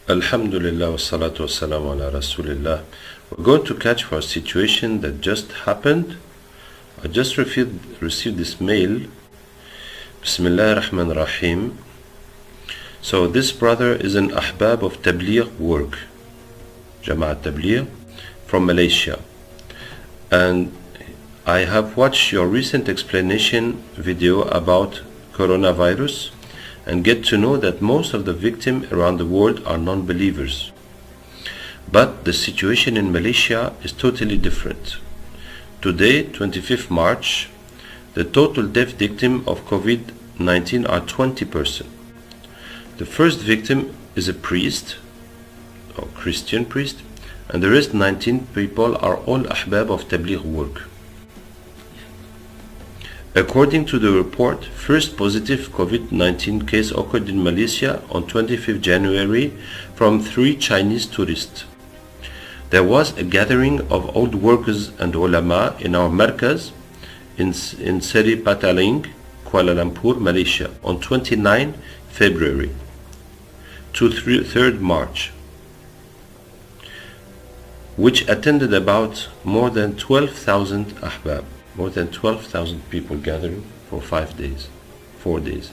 Alhamdulillah wa salatu wa salam ala Rasulillah. We're going to catch for a situation that just happened. I just received this mail. Bismillah ar-Rahman ar-Rahim. So this brother is an ahbab of tabligh work, Jama'at Tabligh from Malaysia. And I have watched your recent explanation video about coronavirus and get to know that most of the victims around the world are non-believers. But the situation in Malaysia is totally different. Today, 25th March, the total death victim of COVID-19 are 20%. The first victim is a priest, or Christian priest, and the rest 19 people are all ahbab of tabligh work. According to the report, first positive COVID-19 case occurred in Malaysia on 25th January from 3 Chinese tourists. There was a gathering of old workers and ulama in our markaz in Seri Pataling, Kuala Lumpur, Malaysia on 29 February to 3rd March, which attended about more than 12,000 ahbab. More than 12,000 people gathering for 4 days.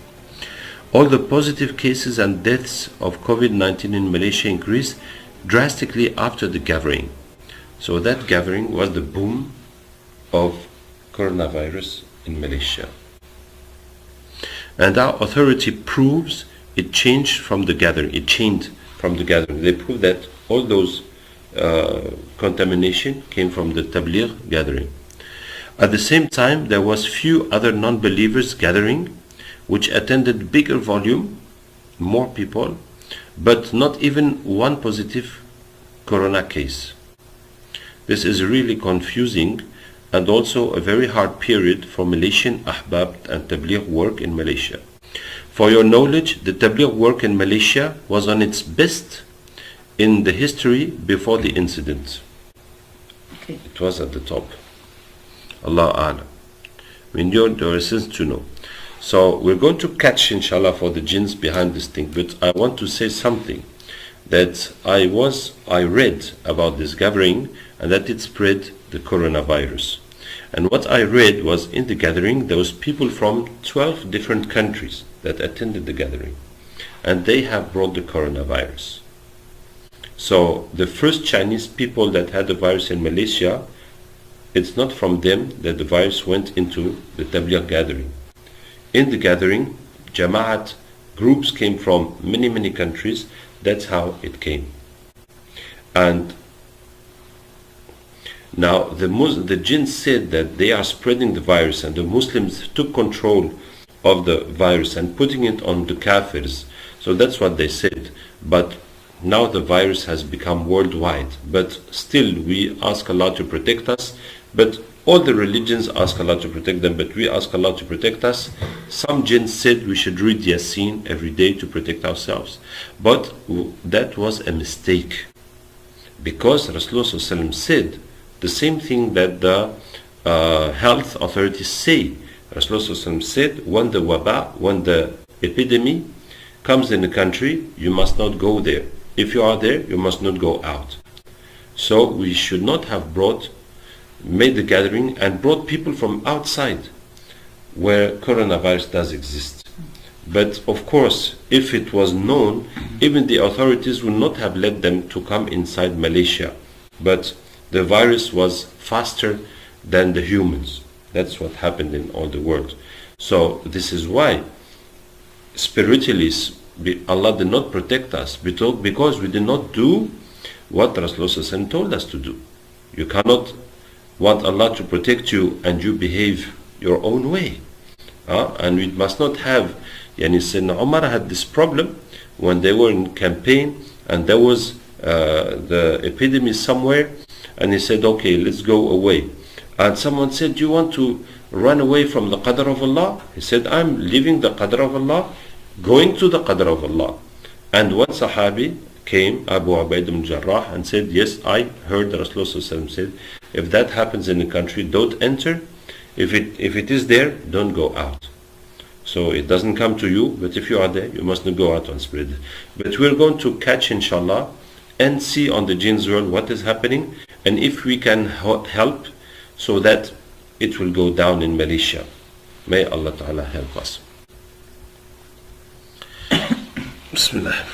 All the positive cases and deaths of COVID-19 in Malaysia increased drastically after the gathering. So that gathering was the boom of coronavirus in Malaysia. And our authority proves it changed from the gathering. They proved that all those contamination came from the tabligh gathering. At the same time, there was few other non-believers gathering, which attended bigger volume, more people, but not even one positive corona case. This is really confusing and also a very hard period for Malaysian ahbab and tabligh work in Malaysia. For your knowledge, the tabligh work in Malaysia was on its best in the history before the incident. Okay. It was at the top. Allah A'lam. We know there is sense to know. So we're going to catch inshallah for the jinns behind this thing. But I want to say something that I read about this gathering and that it spread the coronavirus. And what I read was in the gathering there was people from 12 different countries that attended the gathering. And they have brought the coronavirus. So the first Chinese people that had the virus in Malaysia, it's not from them that the virus went into the tabligh gathering. In the gathering, Jama'at groups came from many countries. That's how it came. And now the Djin said that they are spreading the virus, and the Muslims took control of the virus and putting it on the kafirs. So that's what they said. But now the virus has become worldwide. But still we ask Allah to protect us. But all the religions ask Allah to protect them, but we ask Allah to protect us. Some jinn said we should read Yasin every day to protect ourselves. But that was a mistake. Because Rasulullah said the same thing that the health authorities say. Rasulullah said, when the epidemic comes in the country, you must not go there. If you are there, you must not go out. So we should not have made the gathering and brought people from outside where coronavirus does exist. But of course, if it was known, even the authorities would not have let them to come inside Malaysia. But the virus was faster than the humans. That's what happened in all the world. So this is why spiritually Allah did not protect us, because we did not do what Rasulullah told us to do. You cannot want Allah to protect you and you behave your own way. And we must not have, Sayyidina Umar had this problem when they were in campaign and there was the epidemic somewhere, and he said, okay, let's go away. And someone said, do you want to run away from the qadr of Allah? He said, I'm leaving the qadr of Allah, going to the qadr of Allah. And one Sahabi came, Abu Ubaid ibn Jarrah, and said, yes, I heard Rasulullah said, if that happens in the country, don't enter. If it is there, don't go out. So it doesn't come to you, but if you are there, you mustn't go out and spread it. But we're going to catch, inshallah, and see on the jinns world what is happening, and if we can help so that it will go down in Malaysia. May Allah Ta'ala help us. Bismillah.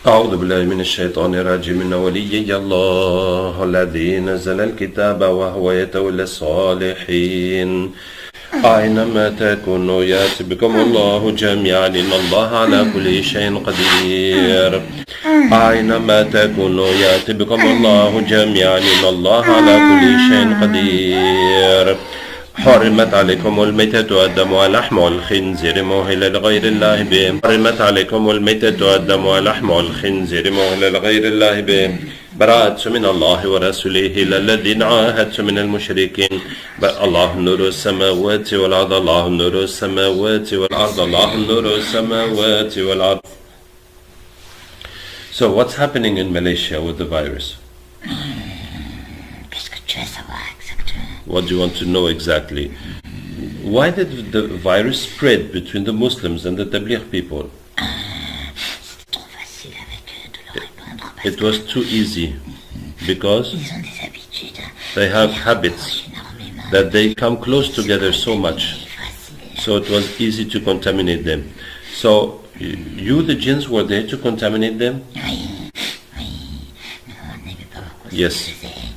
أعوذ بالله من الشيطان الرجيم إن وليي الله الذي نزل الكتاب وهو يتولى الصالحين أينما تكونوا يأتي بكم الله جميعا إن الله على كل شيء قدير أينما تكونوا يأتي بكم الله جميعا إن الله على كل شيء قدير حرمت عليكم الميتة والدم ولحم الخنزير مهلا لغير الله به حرمت عليكم الميتة والدم ولحم الخنزير مهلا لغير الله به براءة من الله ورسوله إلى الذين عاهدت من المشركين الله نور السماوات والأرض الله نور السماوات والأرض الله نور السماوات والأرض. So what's happening in Malaysia with the virus? What do you want to know exactly? Why did the virus spread between the Muslims and the Tabligh people? It was too easy because they have habits that they come close together so much. So it was easy to contaminate them. So you, the jinns, were there to contaminate them? Yes.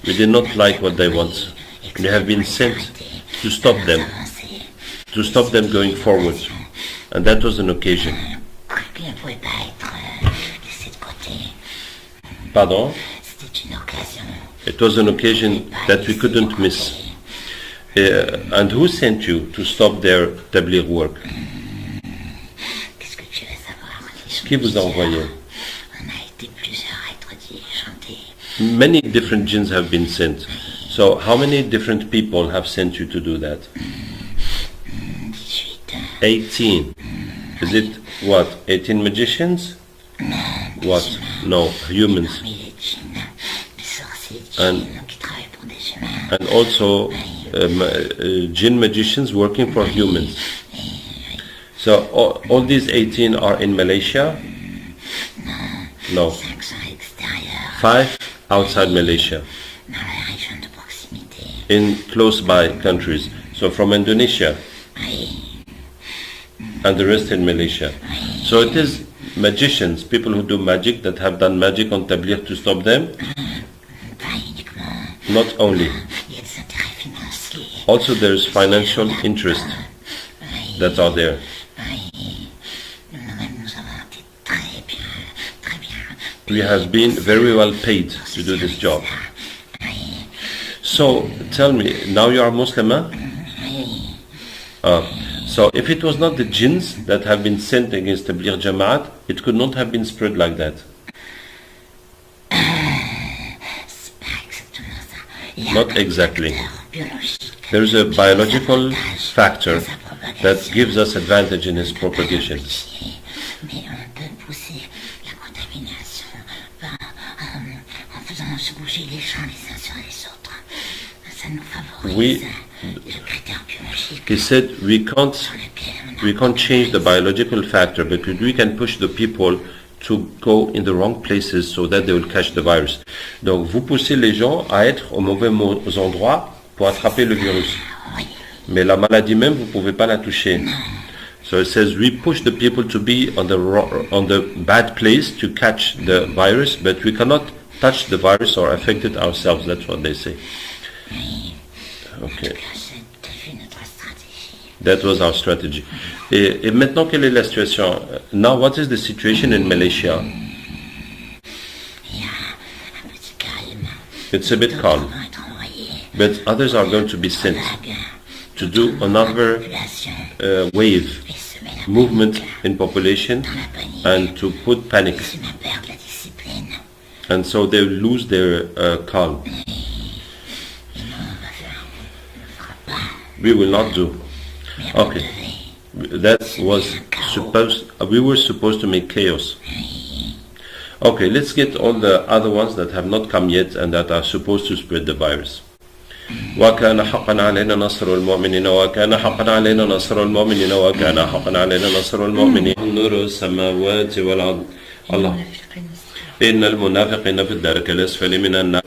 We did not like what they want. We have been sent to stop them going forward. And that was an occasion. Pardon? It was an occasion that we couldn't miss. And who sent you to stop their tabligh work? Qui vous a envoyé? Many different jinns have been sent. So how many different people have sent you to do that? 18. Is it what? 18 magicians? What? No, humans. And also jinn magicians working for humans. So all these 18 are in Malaysia? No. 5 outside Malaysia. In close by countries. So from Indonesia. And the rest in Malaysia. So it is magicians, people who do magic, that have done magic on tabligh to stop them. Not only. Also there is financial interest that are there. We have been very well paid to do this job. So tell me, now you are Muslim, huh? So if it was not the jinns that have been sent against Tabligh Jamaat, it could not have been spread like that. Not exactly. There is a biological factor that gives us advantage in its propagation. He said we can't change the biological factor, but we can push the people to go in the wrong places so that they will catch the virus. Donc vous poussez les gens à être aux mauvais endroits pour attraper le virus. Mais la maladie même, vous pouvez pas la toucher. So it says we push the people to be on the bad place to catch the virus, but we cannot touch the virus or affect it ourselves. That's what they say. Okay. That was our strategy. Et maintenant, quelle est la situation? Now, what is the situation in Malaysia? It's a bit calm. But others are going to be sent to do another wave, movement in population, and to put panic. And so they lose their calm. We will not do. Okay. That was we were supposed to make chaos. Okay, let's get all the other ones that have not come yet and that are supposed to spread the virus. وكان حقا علينا نصر المؤمنين وكان حقا علينا نصر المؤمنين وكان حقا علينا نصر المؤمنين نور السماوات والأرض الله إن المنافقين في الدرك الأسفل من النار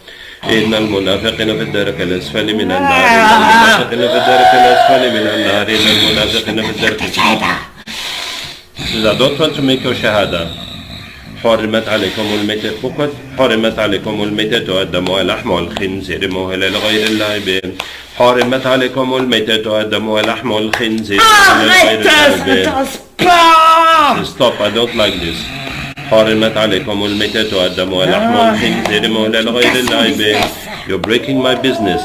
إن المنافقين في الدرك الأسفل من النار إن المنافقين في الدرك الأسفل من النار إن المنافقين في الدرك إذا don't want to make your shahada حرمت عليكم الميتة فقط حرمت عليكم الميتة والدم واللحم والخنزير مهلا لغير الله به حرمت عليكم الميتة والدم واللحم والخنزير لغير الله به Stop, I don't like this حرمت عليكم الميتة والدم واللحم والخنزير مهلا لغير الله به You're breaking my business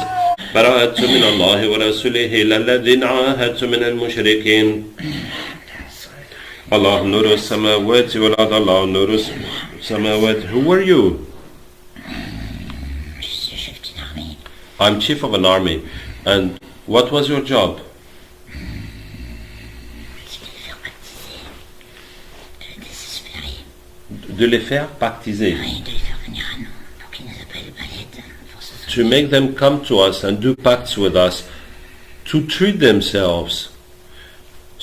براءة من الله ورسوله إلى الذين عاهدت من المشركين Allah نور السماوات والأرض الله نور السماوات Who are you? I'm chief of an army. And what was your job? De les faire baptiser. To make them come to us and do pacts with us to treat themselves.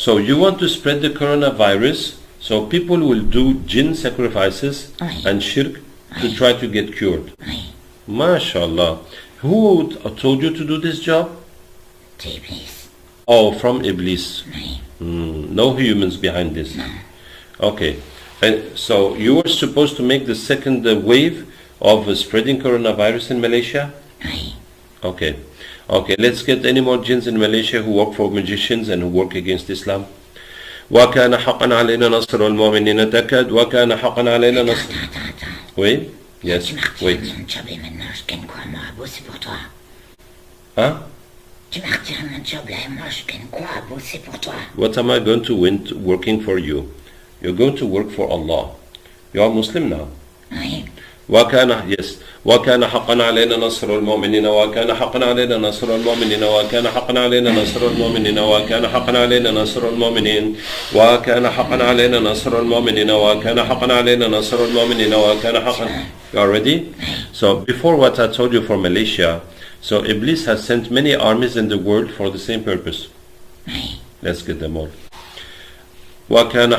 So you want to spread the coronavirus, so people will do Djin sacrifices and shirk to try to get cured. MashaAllah. Who told you to do this job? Iblis. Oh, from Iblis. No humans behind this. Okay. And so you were supposed to make the second wave of spreading coronavirus in Malaysia? Okay. Okay, let's get any more jinns in Malaysia who work for magicians and who work against Islam. وَكَانَ حَقًا عَلَيْنَا نَصْرُ الْمُؤْمِنِينَ تَكَدْ وَكَانَ حَقًا عَلَيْنَا نَصْرُ Wait, yes, wait. Huh? What am I going to win working for you? You're going to work for Allah. You are Muslim now. وكان yes وكان حقا علينا نصر المؤمنين وكان حقا علينا نصر المؤمنين وكان حقا علينا نصر المؤمنين وكان حقا علينا نصر المؤمنين وكان حقا علينا نصر المؤمنين وكان حقا علينا نصر المؤمنين وكان حقا You are ready? So before what I told you for Malaysia, so Iblis has sent many armies in the world for the same purpose. Let's get them all. وكان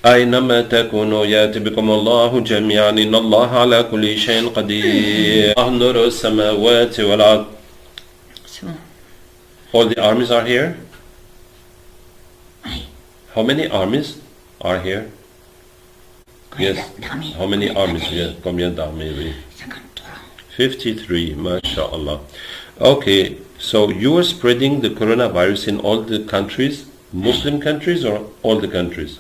أينما تكونوا يأتي بكم الله جميعا إن الله على كل شيء قدير نور السماوات والأرض All the armies are here? How many armies are here? Yes. How many armies? Yes. Combien d'armées? 53. MashaAllah. Okay. So you are spreading the coronavirus in all the countries, Muslim countries or all the countries?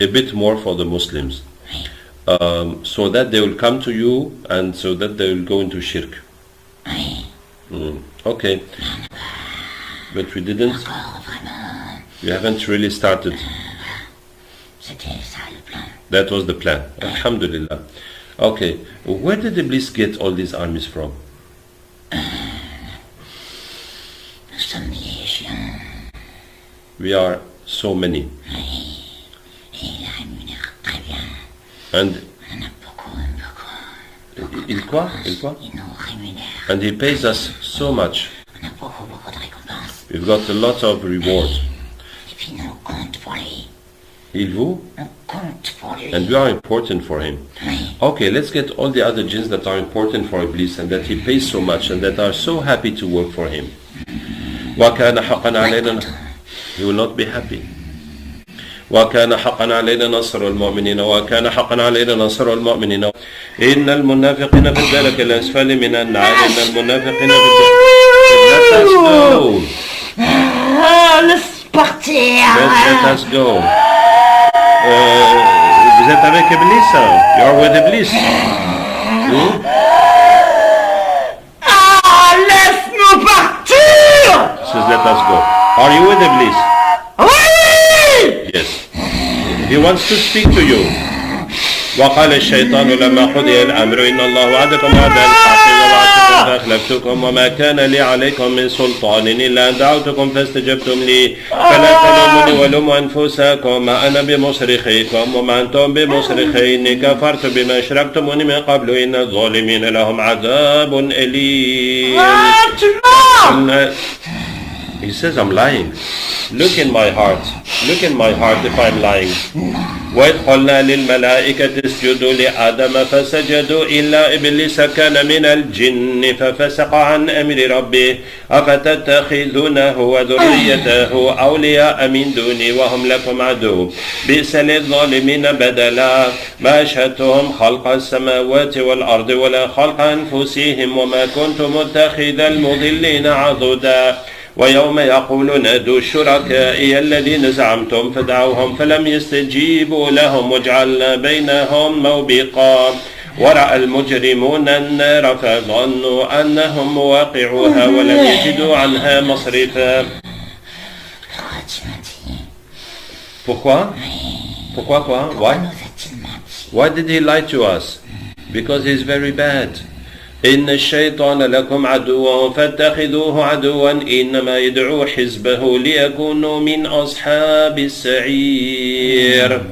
A bit more for the Muslims, so that they will come to you and so that they will go into shirk. Okay, but we didn't. You haven't really started. That was the plan. Alhamdulillah. Okay, where did Iblis get all these armies from? We are so many. And il quoi? And he pays us so much. We've got a lot of reward. Il vous? And we are important for him. Okay, let's get all the other jinns that are important for Iblis and that he pays so much and that are so happy to work for him. وَكَانَ حَقًا عَلَيْنَا He will not be happy. وكان حقا علينا نصر المؤمنين وكان حقا علينا نصر المؤمنين إن المنافقين في الدرك الأسفل من النار إن المنافقين في الدرك Let us go. Laisse partir. Let us go. Vous êtes avec Iblis? You are with Iblis? Laisse-nous partir. Says let us go. Are you with Iblis? Yes. He wants to speak to you. وقال الشيطان لما قضي الأمر إن الله وعدكم وعد الحق ووعدكم فأخلفتكم وما كان لي عليكم من سلطان إلا أن دعوتكم فاستجبتم لي فلا تلوموني ولوموا أنفسكم ما أنا بمصرخيكم وما أنتم بمصرخي إني كفرت بما أشركتموني من قبل إن الظالمين لهم عذاب أليم. He says, I'm lying. Look in my heart. Look in my heart if I'm lying. وَإِذْ قُلْنَا لِلْمَلَائِكَةِ اسْجُدُوا لِآدَمَ فَسَجَدُوا إِلَّا إِبْلِيسَ كَانَ مِنَ الْجِنِّ فَفَسَقَ عَنْ أَمْرِ رَبِّهِ أَفَتَتَّخِذُونَهُ وَذُرِّيَّتَهُ أَوْلِيَاءَ مِنْ دُونِي وَهُمْ لَكُمْ عَدُوٌّ بِئْسَ لِلظَّالِمِينَ بَدَلًا مَا أَشْهَدتُّهُمْ خَلْقَ السَّمَاوَاتِ وَالْأَرْضِ وَلَا خَلْقَ أَنفُسِهِمْ وَمَا كُنْتُ مُتَّخِذَ الْمُضِلِّينَ عَضُدًا ويوم يقولون ادعوا شركائي الذين زعمتم فدعوهم فلم يستجيبوا لهم وجعلنا بينهم موبقا ورأى المجرمون النار فظنوا أنهم مواقعوها ولم يجدوا عنها مصرفا. Pourquoi? Pourquoi quoi? Why? Why did he lie to us? Because he's very bad. إن الشيطان لكم عدو فاتخذوه عدوا إنما يدعو حزبه ليكونوا من أصحاب السعير.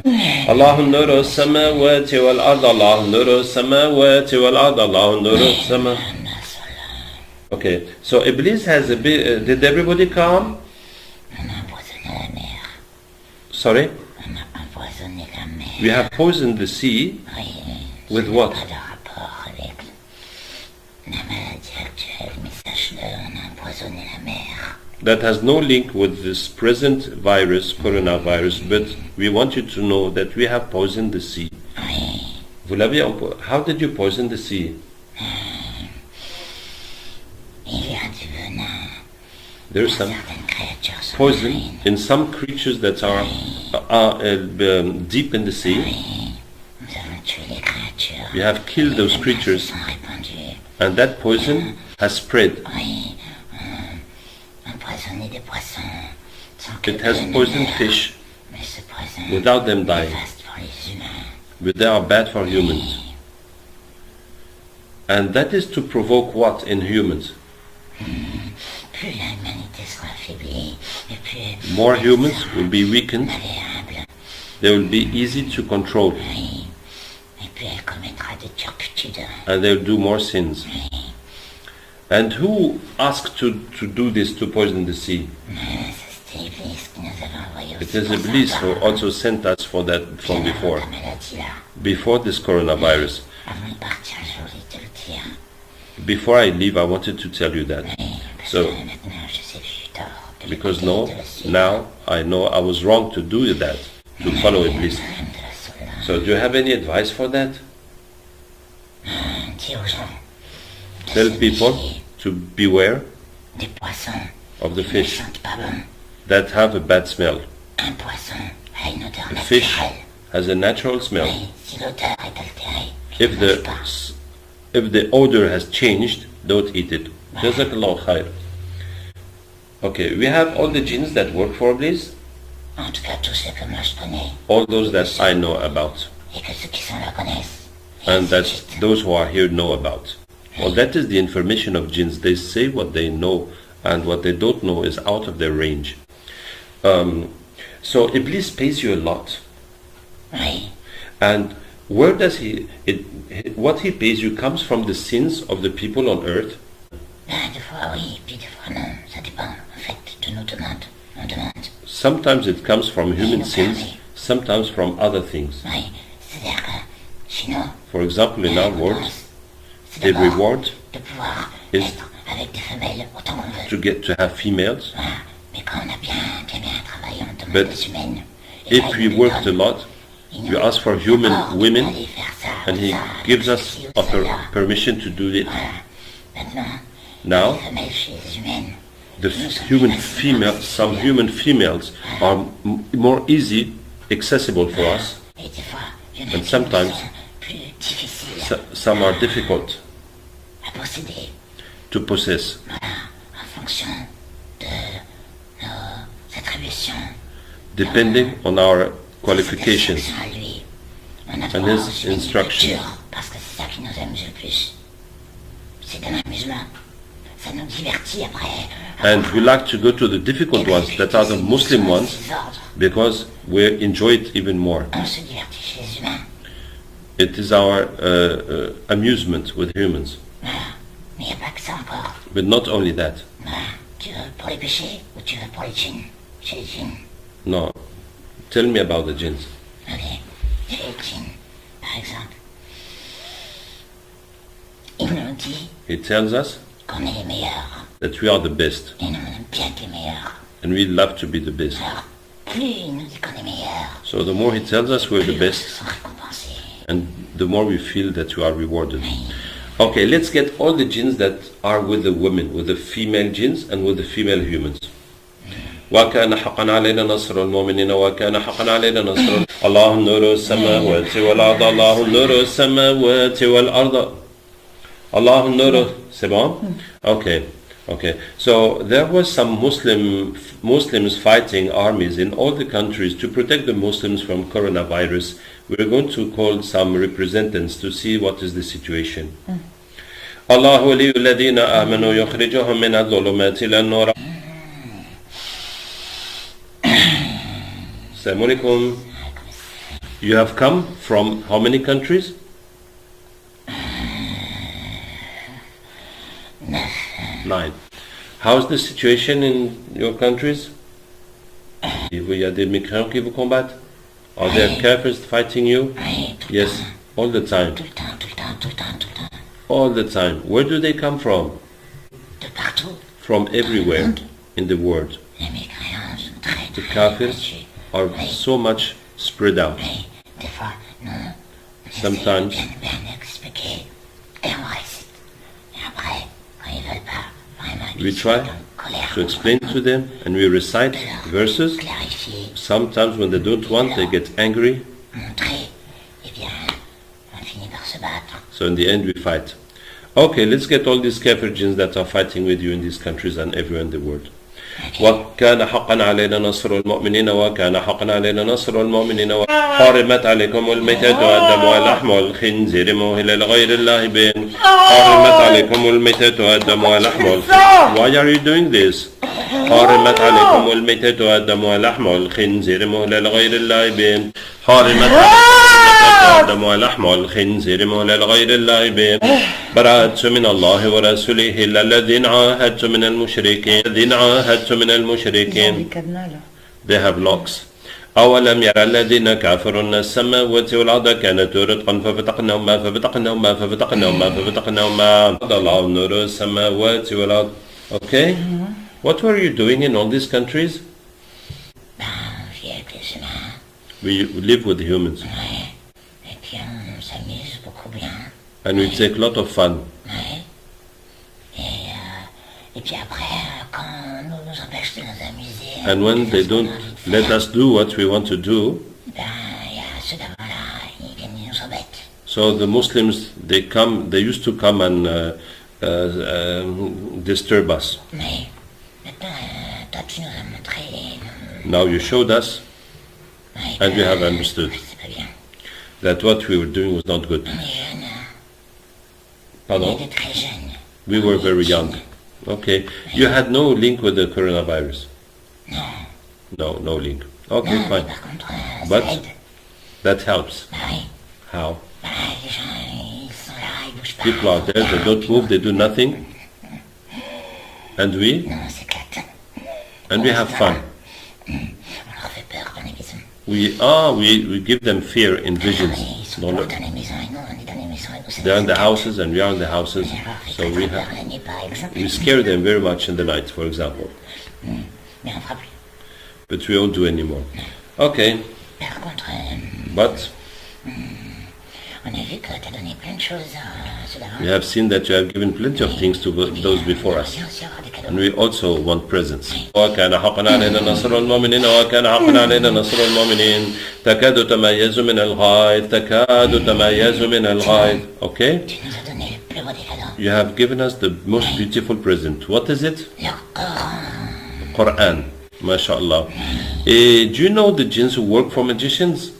الله نور السماوات والأرض الله نور السماوات والأرض الله نور السماوات. Okay, so Iblis has a bit. Did everybody come? Sorry? We have poisoned the sea with what? That has no link with this present virus, coronavirus, but we want you to know that we have poisoned the sea. Vous l'avez, how did you poison the sea? There's some poison in some creatures that are deep in the sea. We have killed those creatures, and that poison has spread. It has poisoned fish without them dying. But they are bad for humans. And that is to provoke what in humans? More humans will be weakened. They will be easy to control. And they will do more sins. And who asked to do this, to poison the sea? It is Iblis who also sent us for that from before this coronavirus. Before I leave, I wanted to tell you that. So, because now I know I was wrong to do that, to follow Iblis. So do you have any advice for that? Tell people to beware of the fish that have a bad smell. The fish has a natural smell. If the odor has changed, don't eat it. Jazakallah khair. Okay, we have all the jinns that work for Iblis. All those that I know about. And that those who are here know about. Well, that is the information of jinns. They say what they know, and what they don't know is out of their range. So Iblis pays you a lot. And where does what he pays you comes from the sins of the people on earth? Sometimes it comes from human sins, sometimes from other things. For example, in our world, the reward is to have females. But if we worked a lot, we ask for human women, and he gives us permission to do it. Now, some human females are more easy, accessible for us, and sometimes some are difficult to possess. Depending on our qualifications and his instruction. c'est de l'amusement. Ça nous divertit après. And we like to go to the difficult ones that are the Muslim ones because we enjoy it even more. On se divertit chez les humains. It is our amusement with humans. Voilà. Mais il n'y a pas que ça encore. But not only that. Voilà. Tu veux pour les péchés ou tu veux pour les djinns? Chez les djinns. No. Tell me about the jinns. Ok. Chez les djinns, par exemple. Il nous dit He tells us qu'on est les meilleurs. that we are the best. Et nous, on aime bien être les meilleurs. And we love to be the best. Alors, plus il nous dit qu'on est meilleurs, So the more he tells us we're the plus on best, se sent récompensé. and the more we feel that we are rewarded. Okay, let's get all the jinns that are with the women, with the female jinns and with the female humans. وكان حقا علينا نصر المؤمنين وكان حقا علينا نصر الله نور السماوات والأرض الله نور السماوات والأرض الله نور. C'est bon? Okay. So there was some Muslims fighting armies in all the countries to protect the Muslims from coronavirus. We're going to call some representatives to see what is the situation. الله ولي الذين آمنوا يخرجهم من الظلمات إلى النور. Assalamu alaikum. You have come from how many countries? 9. How's the situation in your countries? Il y a des migrants qui vous combattent? Are there kafirs fighting you? Oui, tout le Yes, temps, all the time. tout le temps, tout le temps, tout le temps, tout le temps. All the time. Where do they come from? De partout. From everywhere in the world. Les migrants sont très, The très kafirs battus. are so much spread out. Oui, des fois, nous, Sometimes. bien expliquer. Et on récite. Et après, quand ils veulent pas, vraiment, We try to explain to them and we recite verses. clarifier, Sometimes when they don't want, they get angry. montrer, eh bien, on finit par se battre. So in the end we fight. Okay, let's get all these kafir jinns that are fighting with you in these countries and everywhere in the world. وكان حقا علينا نصر المؤمنين وكان حقا علينا نصر المؤمنين حرمت عليكم الميتة والدم ولحم الخنزير مهلا لغير الله بين حرمت عليكم الميتة والدم ولحم الخنزير. Why are you doing this? حرمت عليكم الميتة والدم ولحم الخنزير مهلا لغير الله بين حرمت والدم ولحم الخنزير مهلا لغير الله بين براءة من الله ورسوله إلا الذين عاهدت من المشركين الذين عاهدت من المشركين. They have locks. أولم يرى الذين كفروا أن السماوات والأرض كانت رتقا ففتقناهما الله نور السماوات والأرض. Okay? What were you doing in all these countries? Ben, on vit avec les humains, We live with humans ouais. Et puis on s'amuse beaucoup bien, and we take a lot of fun. ouais. Et puis après, quand on nous empêche de nous amuser, And when they don't let us do what we want to do, ben, il y a ceux d'avant-là, ils viennent, ils nous embêtent. so the Muslims, they used to come and disturb us. Mais maintenant, toi, tu nous as montré, Now you showed us ouais, and we have understood c'est pas bien. that what we were doing was not good. On est jeunes, on Pardon? était très jeunes. We were very young. Okay. You had no link with the coronavirus? Non, No link. Okay, non, mais fine. par contre, But- ça aide. That helps. Bah oui, How? bah, les gens, ils sont là, ils bougent pas. People are there, they don't move, they do nothing. And we? Non, c'est éclate. And we have fun. On leur fait peur dans les maisons. We give them fear in Ah visions. oui, ils sont Dans dans le- les maisons et nous, on est dans les maisons et nous, c'est They're in des the houses and we are in the houses. Alors, ils So font we peur have, la nuit, par exemple. we scare them very much in the night, for example. Mais on fera plus. But we won't do anymore. Okay, Par contre, but on a vu que tu as donné plein de choses à ceux d'avant. we have seen that you have given plenty of things to those before us. Il y a aussi encore des cadeaux. And we also want presents. وكان حقا علينا نصر المؤمنين وكان حقا علينا نصر المؤمنين تكاد تميز من الغائظ تكاد تميز من الغائظ. Okay? Tu nous as donné le plus beau des cadeaux. You have given us the most beautiful present. What is it? Le Coran. Quran. MashaAllah. Do you know the jinns who work for magicians?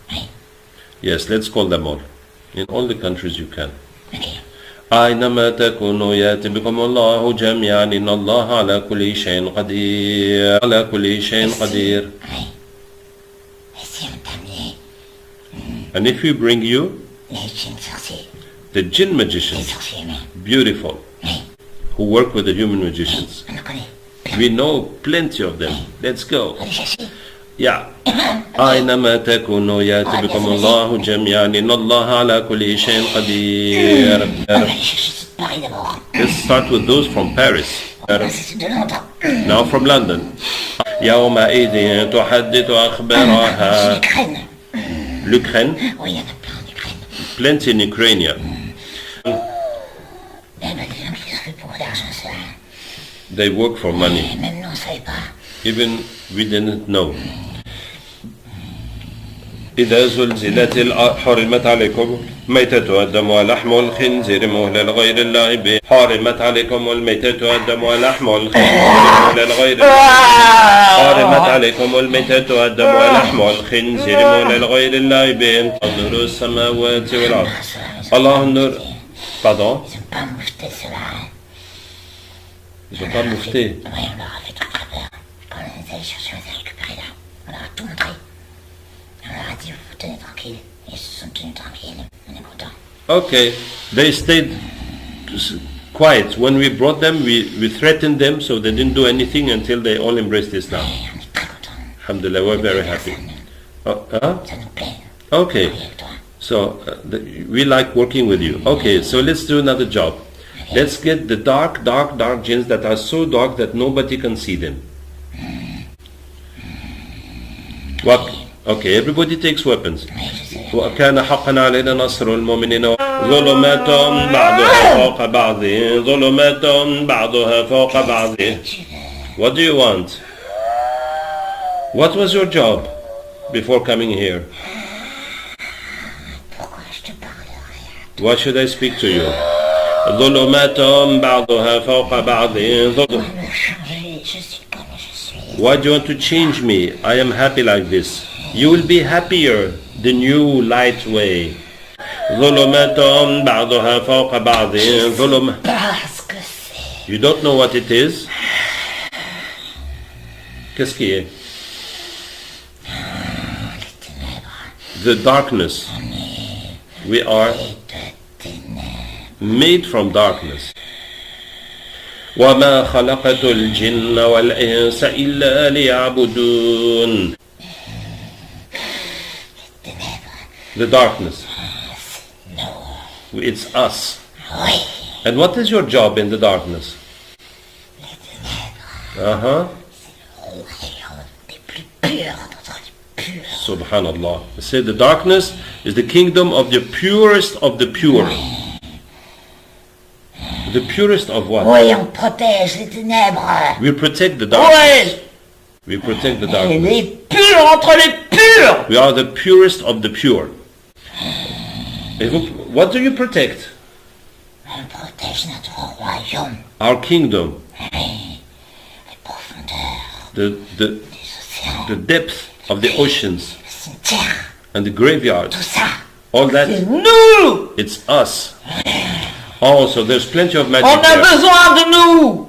Oui. Yes, let's call them all. In all the countries you can. Ok. أينما تكونوا يأتي بكم الله جميعا إن الله على كل شيء قدير على كل شيء قدير. Oui. Et si on t'amenait And if we bring you les djinns sorciers, the Djin les magicians, sorciers humains, beautiful, oui, who work with the human magicians, on le connaît. we know plenty of them. Let's go. On les chasser. Yeah. أينما تكونوا يأتي بكم الله جميعا إن الله على كل شيء قدير. On va aller chercher ceux de Paris d'abord. Let's start with those from Paris. Non, c'est ceux de Londres. Now from London. يومئذ تحدث أخبارها. L'Ukraine. L'Ukraine, Oui, il y en a plein en Ukraine. plenty in Ukraine. Eh ben, des gens qui se fait beaucoup d'argent, ça. They work for money. Et même nous, on ne savait pas. Even we didn't know. إذا زلزلت الأرض حرمت عليكم ميتة والدم ولحم الخنزير مهلا لغير الله به. حرمت عليكم الميتة والدم ولحم الخنزير مهلا لغير الله. حرمت عليكم الميتة والدم ولحم الخنزير مهلا لغير الله به. نور السماوات والأرض. الله النور. Pardon? Ils n'ont pas moufté cela. Ils n'ont pas moufté. Oui, on leur a fait très très peur. Quand on les allait chercher, on les a récupérés là. On leur a tout montré. On leur a dit, vous vous tenez tranquille. Et ils se sont tenus tranquilles. On est contents. Okay, they stayed quiet. When we brought them, we threatened them, so they didn't do anything until they all embraced Islam. Et on est très contents. Alhamdulillah, we're very happy. Ça nous plaît. Okay, Oui, avec toi. so we like working with you. Okay, so let's do another job. Let's get the dark jinns that are so dark that nobody can see them. What? Okay, everybody takes weapons. Oui, je sais. وكان حقا علينا نصر المؤمنين. ظلمات بعضها فوق بعض ظلمات بعضها فوق بعض. What do you want? What was your job before coming here? Pourquoi je te parlerai? Why should I speak to you? ظلمات بعضها فوق بعض. Pour me changer, je suis comme je suis. Why do you want to change me? I am happy like this. You will be happier the new light way. ظلمات بعضها فوق بعض. Parce que c'est... You don't know what it is? Qu'est-ce qui est? les ténèbres. The darkness. We are De ténèbres. made from darkness. وما خلقت الجن والإنس إلا ليعبدون. The darkness. No. It's us. Oui. And what is your job in the darkness? Les ténèbres. Uh-huh. Royaume des plus purs d'entre les purs. Subhanallah. Say the darkness is the kingdom of the purest of the pure. The purest of what? Oui, on protège les ténèbres. We protect the darkness. Oui. We protect the Et darkness. les purs entre les purs. We are the purest of the pure. What do you protect? On protège notre royaume. Our kingdom. Oui. Les profondeurs The des océans. the depth of the oceans Le cimetière. and the graveyards. Tout ça. All C'est that, nous. it's us. Oh, so there's plenty of magic On a there. besoin de nous.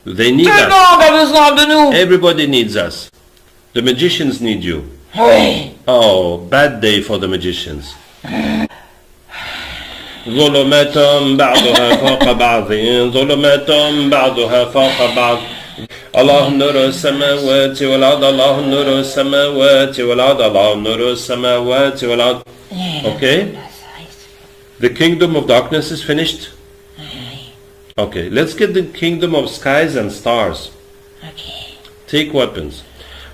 They need Tout le us. monde a besoin de nous. Everybody needs us. The magicians need you. Oui. Oh, bad day for the magicians. ظلمات بعضها فوق بعض ظلمات بعضها فوق بعض الله نور السماوات والأرض الله نور السماوات والأرض الله نور السماوات والأرض. Okay? The kingdom of darkness is finished? Okay, let's get the kingdom of skies and stars. Okay. Take weapons.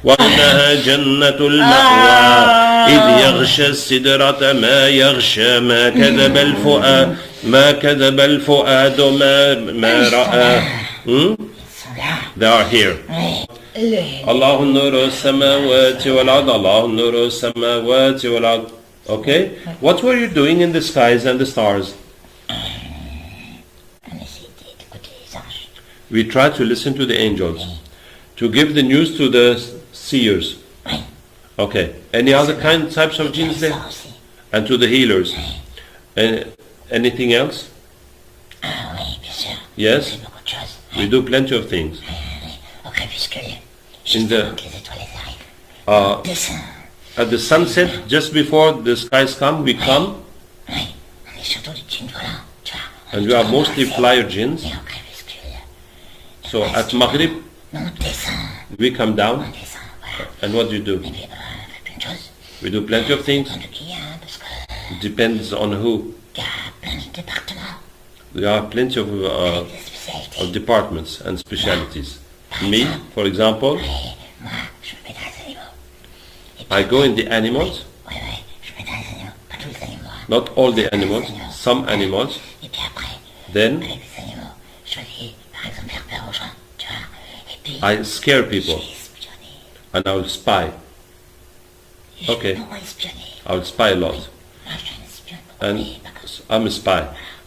وإنها جنة المأوى إذ يغشى السدرة ما يغشى ما كذب الفؤاد ما رأى. They are here. الله نور السماوات والأرض الله نور السماوات والأرض. Okay? What were you doing in the skies and the stars? On essaie d'écouter les anges. We try to listen to the angels, to give the news to the seers. Okay. Any other types of jinns there? Ça aussi. And to the healers. And anything else? Ah oui, bien sûr. Yes? C'est beaucoup de choses. We do plenty of things. Oui. Au crépuscule, In juste the- avant que les étoiles arrivent. Dessin. At the sunset, just before the skies come, we come, Oui. On est surtout du djinn volant, tu vois. On and est we are dans le mostly ciel. flyer jinns. Et au crépuscule. So at Maghrib, Nous, on descend. we come down, On descend, voilà. and what do you do? Et puis, on fait plein de choses. We do plenty of things. Dans le qui, hein, parce que It depends on who. il y a plein de départements. There are plenty of Des spécialités. departments and specialities. Me, for example, Et moi, je me mets dans les animaux. Et puis, I go in the animals, ouais, je me mets dans les animaux. Pas tous les animaux, hein. not all the animals, some animals. Et puis après, Then avec les animaux, je vais, par exemple, faire peur aux gens, tu vois. Et puis, I scare je people, vais espionner. and I will spy. Et je Okay. vais beaucoup espionner. I will spy a lot, Moi, je suis un espion. and Et par contre, I'm a spy.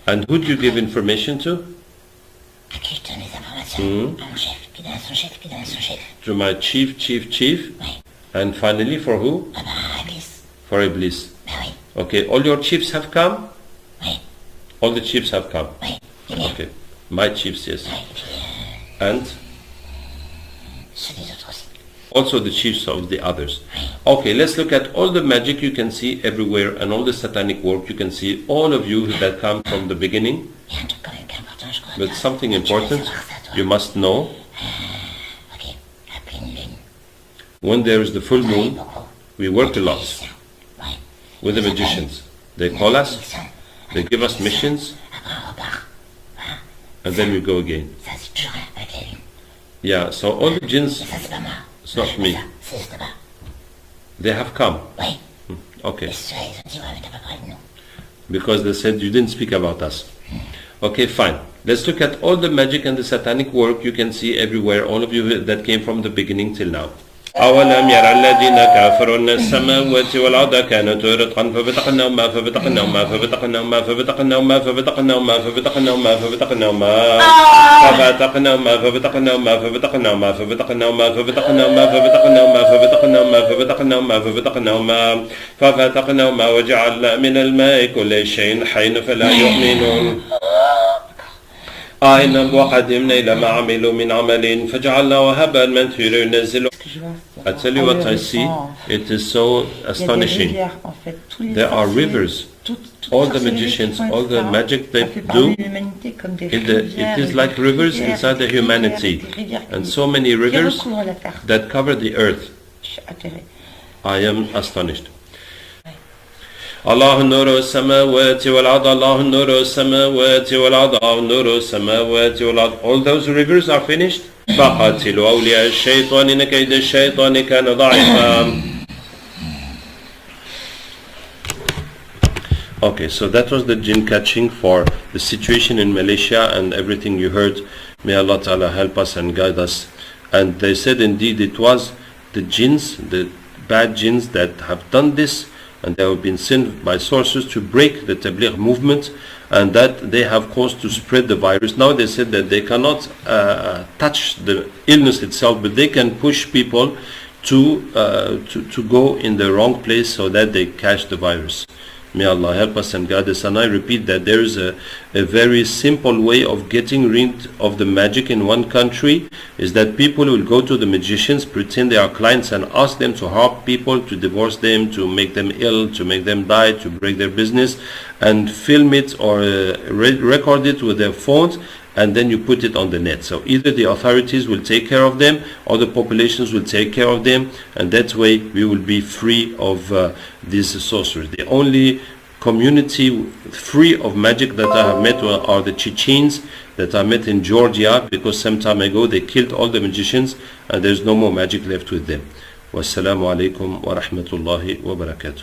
And who do you give information to? à qui je donne les informations? À mon chef, qui donne à son chef, qui donne à son chef. To my chief. Oui. And finally, for who? Ah bah, Alice. For Iblis. Bah oui, Okay, all your chiefs have come? oui, All the chiefs have come. oui. Et bien, Okay, my chiefs, yes. oui, et puis, And ceux des autres aussi. also the chiefs of the others. Okay, let's look at all the magic you can see everywhere and all the satanic work you can see, all of you that come from the beginning. Il y a un truc quand même qui est important, je crois. But something Tu veux important savoir ça, toi? you must know. Ok, la pleine lune. When there is the full On travaille moon, beaucoup. we work a lot Magiciens. Ouais. with the magicians. They call us, Ils sont- they give us missions, Après, on repart. and then we go again. Ça, c'est toujours avec la lune. Yeah, so all the jinns, Et ça, c'est pas moi. it's not me. Ça, c'est juste là-bas. They have come. Oui. Okay, Et ceux-là, ils ont dit, ouais, mais t'as pas parlé de nous. because they said you didn't speak about us. Okay, fine. Let's look at all the magic and the satanic work you can see everywhere, all of you that came from the beginning till now. أولم يرى الذين كفروا أن السماوات والأرض كانتا رتقا ففتقناهما ففتقناهما ففتقناهما ففتقناهما ففتقناهما ففتقناهما ففتقناهما ففتقناهما ففتقناهما ففتقناهما ففتقناهما ففتقناهما ففتقناهما ففتقناهما ففتقناهما ففتقناهما ففتقناهما وجعلنا من الماء كل شيء حي فلا يؤمنون أين وقدمنا إلى ما عملوا من عمل فجعلناه هباء منثورا ينزل. I tell you what I see, it is so astonishing. There are rivers. All the magicians, all the magic they do, it is like rivers inside the humanity. And so many rivers that cover the earth. I am astonished. الله نور السماوات والأرض الله نور السماوات والأرض نور السماوات والأرض. All those rivers are finished. فقاتلوا أولياء الشيطان إن كيد الشيطان كان ضعيفا. Okay, so that was the jinn catching for the situation in Malaysia and everything you heard. May Allah Ta'ala help us and guide us. And they said indeed it was the jinns, the bad jinns that have done this, and they have been sent by sorcerers to break the Tabligh movement, and that they have caused to spread the virus. Now they said that they cannot touch the illness itself, but they can push people to go in the wrong place so that they catch the virus. May Allah help us and guide us. And I repeat that there is a very simple way of getting rid of the magic in one country, is that people will go to the magicians, pretend they are clients, and ask them to harm people, to divorce them, to make them ill, to make them die, to break their business, and film it or record it with their phones, and then you put it on the net. So either the authorities will take care of them or the populations will take care of them, and that way we will be free of these sorcerers. The only community free of magic that I have met are the Chechens that I met in Georgia, because some time ago they killed all the magicians and there's no more magic left with them. Wassalamu alaikum wa rahmatullahi wa barakatuh.